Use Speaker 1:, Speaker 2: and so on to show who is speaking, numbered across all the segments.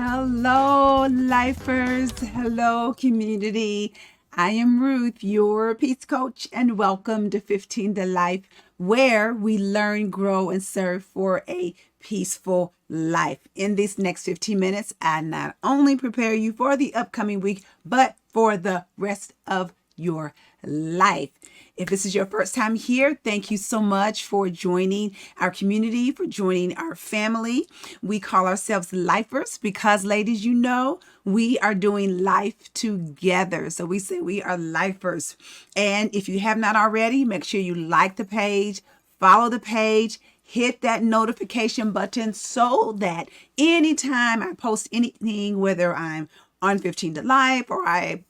Speaker 1: Hello, lifers. Hello, community. I am Ruth, your peace coach, and welcome to 15 to Life, where we learn, grow, and serve for a peaceful life. In these next 15 minutes, I not only prepare you for the upcoming week, but for the rest of your life. If this is your first time here, thank you so much for joining our community, for joining our family. We call ourselves lifers because, ladies, you know, we are doing life together. So we say we are lifers. And if you have not already, make sure you like the page, follow the page, hit that notification button so that anytime I post anything, whether I'm on 15 to Life or I,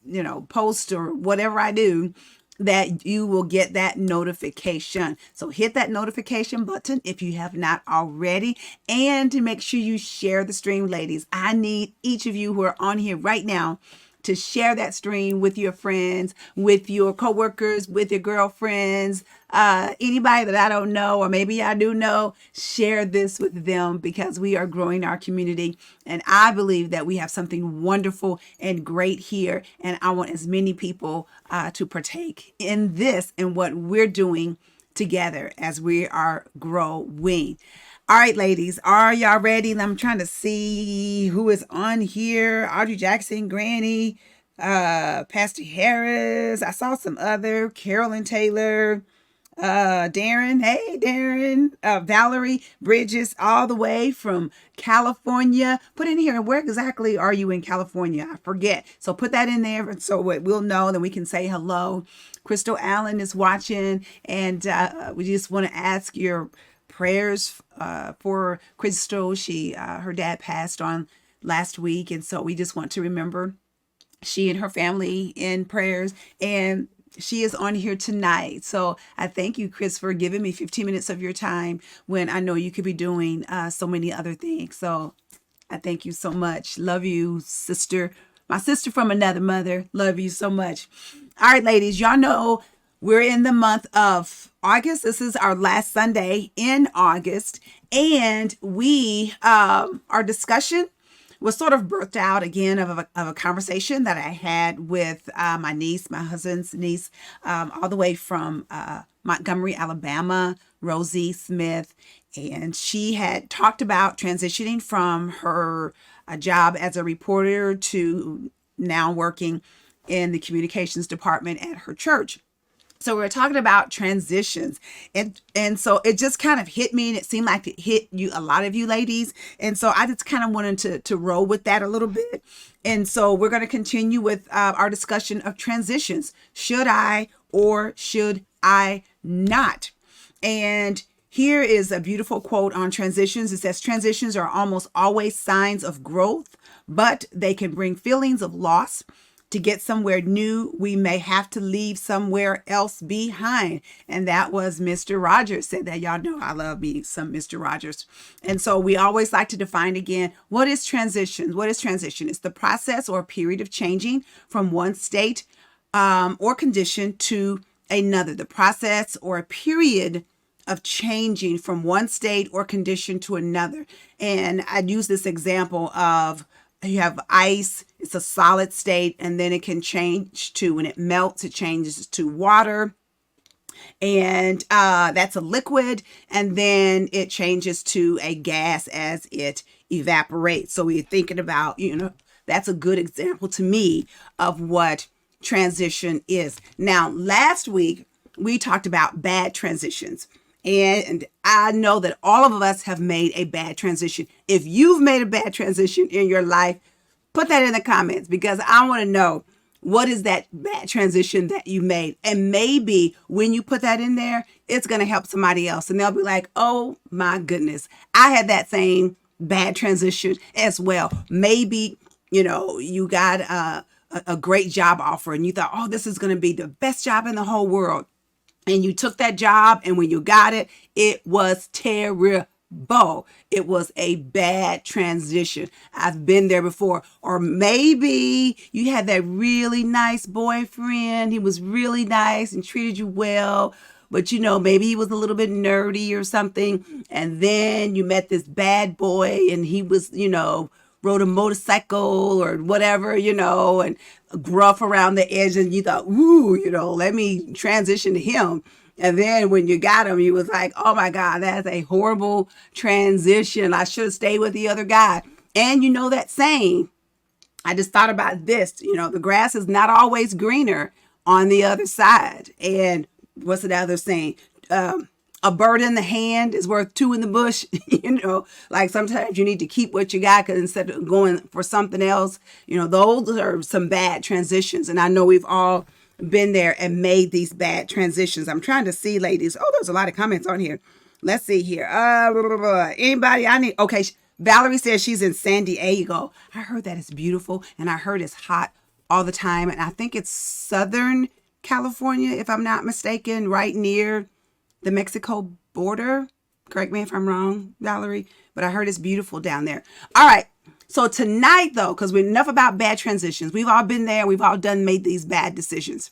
Speaker 1: post or whatever I do, that you will get that notification. So hit that notification button if you have not already, and to make sure you share the stream, ladies. I need each of you who are on here right now to share that stream with your friends, with your coworkers, with your girlfriends, anybody that I don't know, or maybe I do know, share this with them because we are growing our community. And I believe that we have something wonderful and great here. And I want as many people to partake in this and what we're doing together as we are growing. All right, ladies, are y'all ready? I'm trying to see who is on here. Audrey Jackson, Granny, Pastor Harris. I saw some other, Carolyn Taylor, Darren. Hey, Darren. Valerie Bridges, all the way from California. Put in here, where exactly are you in California? I forget. So put that in there so we'll know, then we can say hello. Crystal Allen is watching, and we just want to ask your prayers for Crystal. Her dad passed on last week, and so we just want to remember she and her family in prayers. And she is on here tonight. So I thank you, Chris, for giving me 15 minutes of your time when I know you could be doing so many other things. So I thank you so much. Love you, sister. My sister from another mother. Love you so much. All right, ladies, y'all know we're in the month of August. This is our last Sunday in August. And our discussion was sort of birthed out again of a conversation that I had with my niece, my husband's niece, all the way from Montgomery, Alabama, Rosie Smith. And she had talked about transitioning from her job as a reporter to now working in the communications department at her church. So we were talking about transitions, and so it just kind of hit me, and it seemed like it hit you, a lot of you ladies. And so I just kind of wanted to roll with that a little bit. And so we're going to continue with our discussion of transitions. Should I or should I not? And here is a beautiful quote on transitions. It says, transitions are almost always signs of growth, but they can bring feelings of loss. To get somewhere new, we may have to leave somewhere else behind. And that was Mr. Rogers said that. Y'all know I love me some Mr. Rogers. And so we always like to define again, what is transition? What is transition? It's the process or period of changing from one state or condition to another. The process or a period of changing from one state or condition to another. And I use this example of, you have ice, it's a solid state, and then it can change to, when it melts, it changes to water. And that's a liquid, and then it changes to a gas as it evaporates. So we're thinking about, that's a good example to me of what transition is. Now, last week, we talked about bad transitions. And I know that all of us have made a bad transition. If you've made a bad transition in your life, put that in the comments, because I want to know, what is that bad transition that you made? And maybe when you put that in there, it's going to help somebody else. And they'll be like, oh my goodness, I had that same bad transition as well. Maybe, you got a great job offer and you thought, oh, this is going to be the best job in the whole world. And you took that job, and when you got it, it was terrible. It was a bad transition. I've been there before. Or maybe you had that really nice boyfriend. He was really nice and treated you well, but maybe he was a little bit nerdy or something. And then you met this bad boy, and he was, rode a motorcycle or whatever, and gruff around the edge, and you thought, ooh, let me transition to him. And then when you got him, you was like, oh my God, that's a horrible transition. I should have stayed with the other guy. And that saying, I just thought about this, the grass is not always greener on the other side. And what's the other saying? A bird in the hand is worth two in the bush. Like sometimes you need to keep what you got, because instead of going for something else, those are some bad transitions. And I know we've all been there and made these bad transitions. I'm trying to see, ladies. Oh, there's a lot of comments on here. Let's see here. Anybody I need? Okay. Valerie says she's in San Diego. I heard that it's beautiful, and I heard it's hot all the time. And I think it's Southern California, if I'm not mistaken, right near the Mexico border. Correct me if I'm wrong, Valerie, but I heard it's beautiful down there. All right. So tonight, though, because we're enough about bad transitions. We've all been there. We've all made these bad decisions.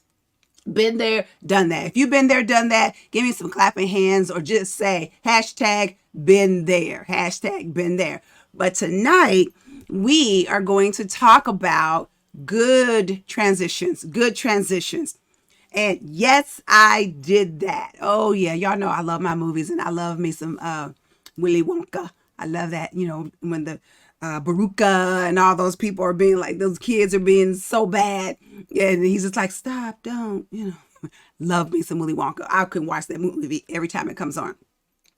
Speaker 1: Been there, done that. If you've been there, done that, give me some clapping hands, or just say hashtag been there. Hashtag been there. But tonight we are going to talk about good transitions. Good transitions. And yes, I did that. Oh yeah. Y'all know I love my movies, and I love me some Willy Wonka. I love that, when the Baruka and all those people are being like, those kids are being so bad. And he's just like, stop, don't, love me some Willy Wonka. I can watch that movie every time it comes on.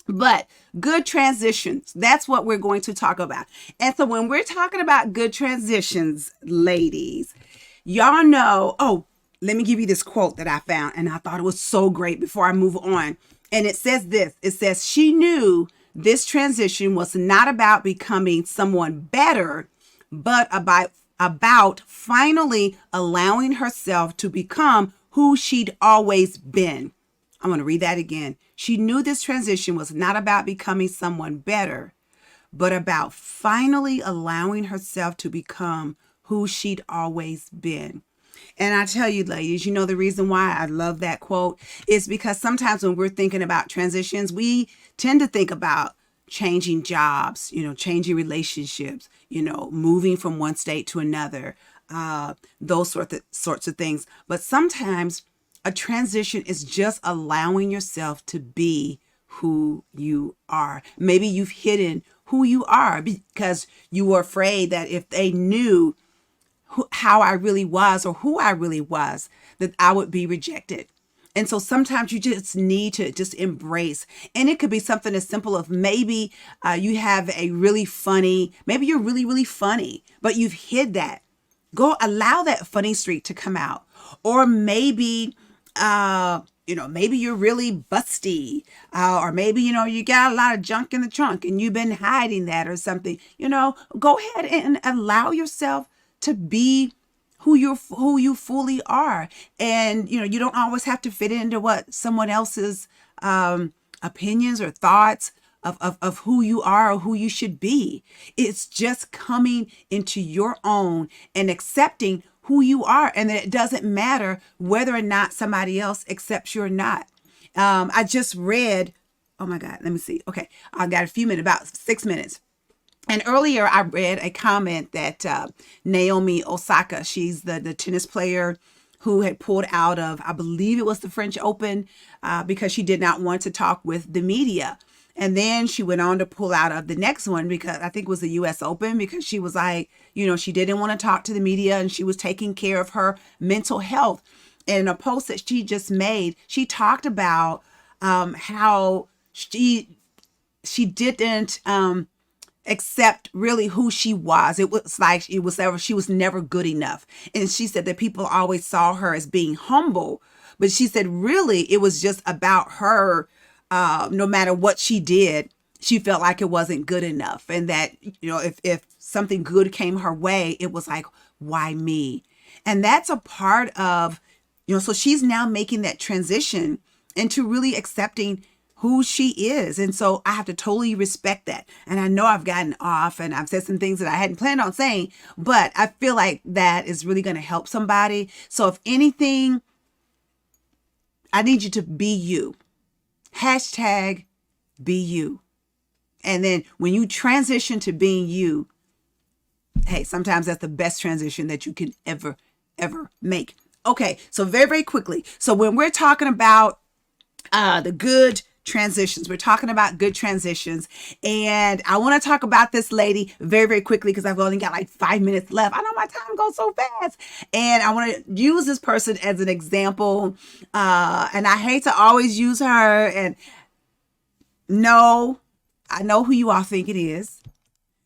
Speaker 1: But good transitions, that's what we're going to talk about. And so when we're talking about good transitions, ladies, y'all know, let me give you this quote that I found, and I thought it was so great before I move on. And it says this, it says, she knew this transition was not about becoming someone better, but about finally allowing herself to become who she'd always been. I'm going to read that again. She knew this transition was not about becoming someone better, but about finally allowing herself to become who she'd always been. And I tell you, ladies, the reason why I love that quote is because sometimes when we're thinking about transitions, we tend to think about changing jobs, changing relationships, moving from one state to another, those sorts of things. But sometimes a transition is just allowing yourself to be who you are. Maybe you've hidden who you are because you were afraid that if they knew how I really was, or who I really was, that I would be rejected. And so sometimes you just need to just embrace. And it could be something as simple as maybe you have maybe you're really, really funny, but you've hid that. Go allow that funny streak to come out. Or maybe, maybe you're really busty, or maybe, you got a lot of junk in the trunk and you've been hiding that or something. Go ahead and allow yourself to be who you fully are. And, you don't always have to fit into what someone else's opinions or thoughts of who you are or who you should be. It's just coming into your own and accepting who you are. And that it doesn't matter whether or not somebody else accepts you or not. I just read, oh my God, let me see. Okay. I got a few minutes, about 6 minutes. And earlier I read a comment that Naomi Osaka, she's the tennis player who had pulled out of, I believe it was the French Open, because she did not want to talk with the media. And then she went on to pull out of the next one, because I think it was the US Open, because she was like, she didn't want to talk to the media and she was taking care of her mental health. And in a post that she just made, she talked about how she didn't accept really who she was. It was like she was never good enough. And she said that people always saw her as being humble, but she said really it was just about her. No matter what she did, she felt like it wasn't good enough. And that, if something good came her way, it was like, why me? And that's a part of, so she's now making that transition into really accepting who she is. And so I have to totally respect that. And I know I've gotten off and I've said some things that I hadn't planned on saying, but I feel like that is really going to help somebody. So if anything, I need you to be you. Hashtag be you. And then when you transition to being you, hey, sometimes that's the best transition that you can ever make. Okay, so very, very quickly. So when we're talking about the good transitions, we're talking about good transitions. And I want to talk about this lady very, very quickly because I've only got like 5 minutes left. I know my time goes so fast. And I want to use this person as an example. And I hate to always use her. And no, I know who you all think it is.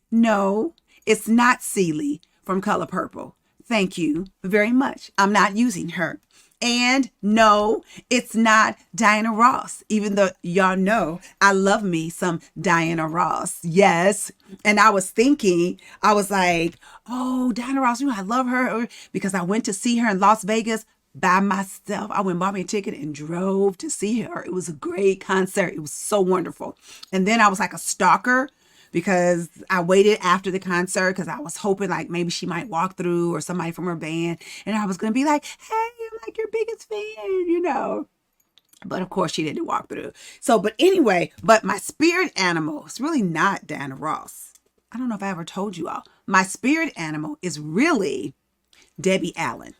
Speaker 1: No, it's not Celie from Color Purple. Thank you very much. I'm not using her. And no, it's not Diana Ross, even though y'all know I love me some Diana Ross. Yes. And I was thinking, I was like, oh, Diana Ross, I love her because I went to see her in Las Vegas by myself. I went bought me a ticket and drove to see her. It was a great concert. It was so wonderful. And then I was like a stalker because I waited after the concert because I was hoping like maybe she might walk through or somebody from her band. And I was going to be like, hey, I'm like your biggest fan. But of course she didn't walk through. So, but anyway, but my spirit animal is really not Diana Ross. I don't know if I ever told you all. My spirit animal is really Debbie Allen.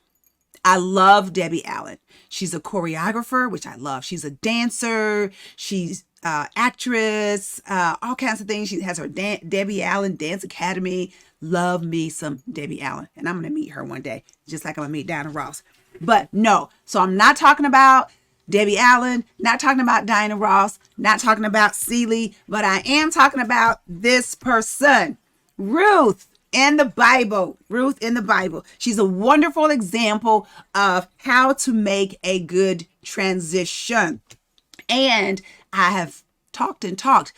Speaker 1: I love Debbie Allen. She's a choreographer, which I love. She's a dancer. She's actress, all kinds of things. She has her Debbie Allen Dance Academy. Love me some Debbie Allen. And I'm going to meet her one day, just like I'm going to meet Diana Ross. But no, so I'm not talking about Debbie Allen, not talking about Diana Ross, not talking about Celie, but I am talking about this person, Ruth in the Bible. Ruth in the Bible. She's a wonderful example of how to make a good transition. And I have talked and talked.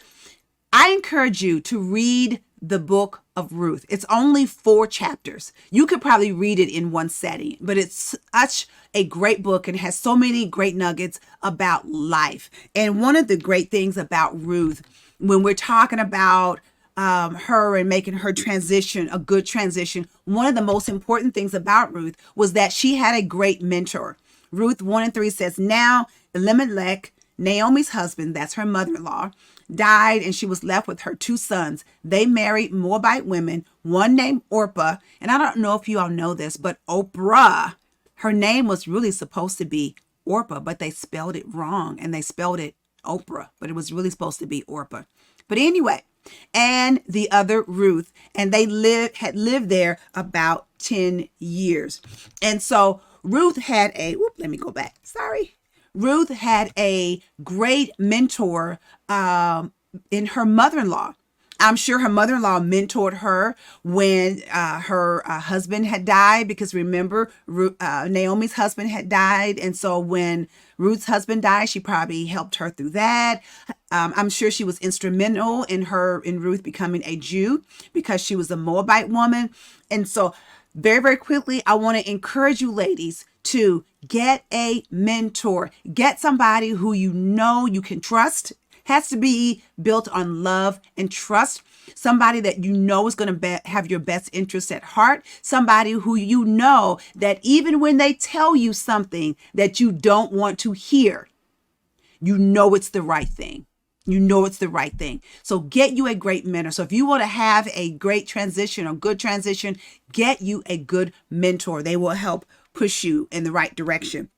Speaker 1: I encourage you to read the book of Ruth. It's only 4 chapters. You could probably read it in one setting, but it's such a great book and has so many great nuggets about life. And one of the great things about Ruth, when we're talking about her and making her transition a good transition, one of the most important things about Ruth was that she had a great mentor. Ruth 1:3 says, now Elimelech, Naomi's husband, that's her mother-in-law, died and she was left with her 2 sons. They married Moabite women, one named Orpah. And I don't know if you all know this, but Oprah, her name was really supposed to be Orpah, but they spelled it wrong and they spelled it Oprah, but it was really supposed to be Orpah. But anyway, and the other Ruth, and they had lived there about 10 years. And so Ruth had let me go back. Sorry. Ruth had a great mentor in her mother-in-law. I'm sure her mother-in-law mentored her when her husband had died, because remember, Naomi's husband had died. And so when Ruth's husband died, she probably helped her through that. I'm sure she was instrumental in Ruth becoming a Jew because she was a Moabite woman. And so very, very quickly, I want to encourage you ladies to get a mentor. Get somebody who you know you can trust. Has to be built on love and trust. Somebody that you know is going to have your best interest at heart. Somebody who you know that even when they tell you something that you don't want to hear, you know it's the right thing. You know it's the right thing. So get you a great mentor. So if you want to have a great transition or good transition, get you a good mentor. They will help push you in the right direction.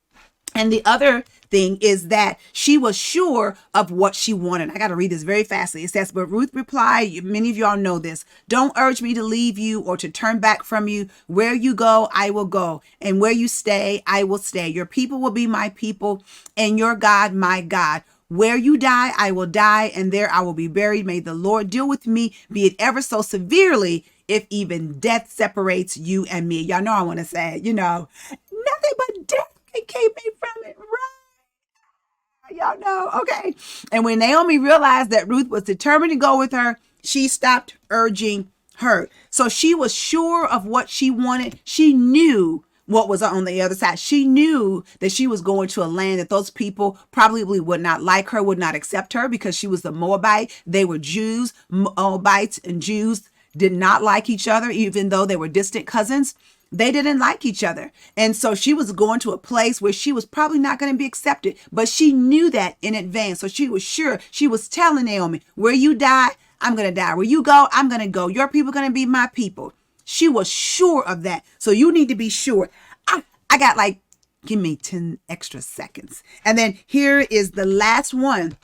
Speaker 1: And the other thing is that she was sure of what she wanted. I got to read this very fastly. It says, but Ruth replied, many of y'all know this, don't urge me to leave you or to turn back from you. Where you go, I will go. And where you stay, I will stay. Your people will be my people and your God, my God. Where you die, I will die, and there I will be buried. May the Lord deal with me, be it ever so severely, if even death separates you and me. Y'all know I want to say, nothing but death can keep me from it, right? Y'all know, okay. And when Naomi realized that Ruth was determined to go with her, she stopped urging her. So she was sure of what she wanted. She knew what was on the other side. She knew that she was going to a land that those people probably would not like her, would not accept her, because she was a Moabite. They were Jews. Moabites and Jews did not like each other, even though they were distant cousins. They didn't like each other. And so she was going to a place where she was probably not going to be accepted, but she knew that in advance. So she was sure. She was telling Naomi, where you die, I'm going to die. Where you go, I'm going to go. Your people are going to be my people. She was sure of that. So you need to be sure. I got like, give me 10 extra seconds. And then here is the last one,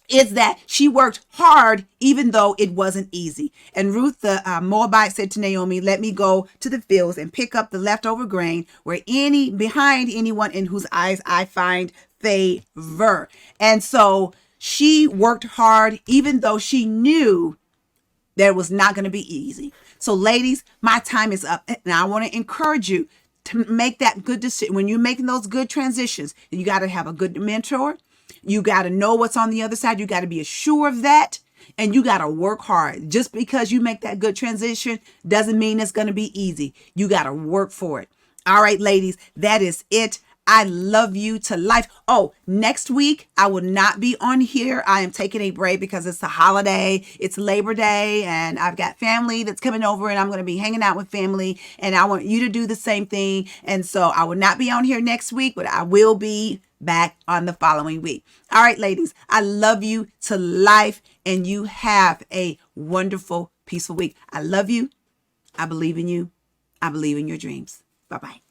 Speaker 1: is that she worked hard even though it wasn't easy. And Ruth the Moabite said to Naomi, let me go to the fields and pick up the leftover grain behind anyone in whose eyes I find favor. And so she worked hard even though she knew that it was not going to be easy. So ladies, my time is up. And I want to encourage you to make that good decision. When you're making those good transitions, you got to have a good mentor. You got to know what's on the other side. You got to be assured of that. And you got to work hard. Just because you make that good transition doesn't mean it's going to be easy. You got to work for it. All right, ladies, that is it. I love you to life. Oh, next week, I will not be on here. I am taking a break because it's a holiday. It's Labor Day, and I've got family that's coming over, and I'm going to be hanging out with family, and I want you to do the same thing. And so I will not be on here next week, but I will be back on the following week. All right, ladies, I love you to life, and you have a wonderful, peaceful week. I love you. I believe in you. I believe in your dreams. Bye-bye.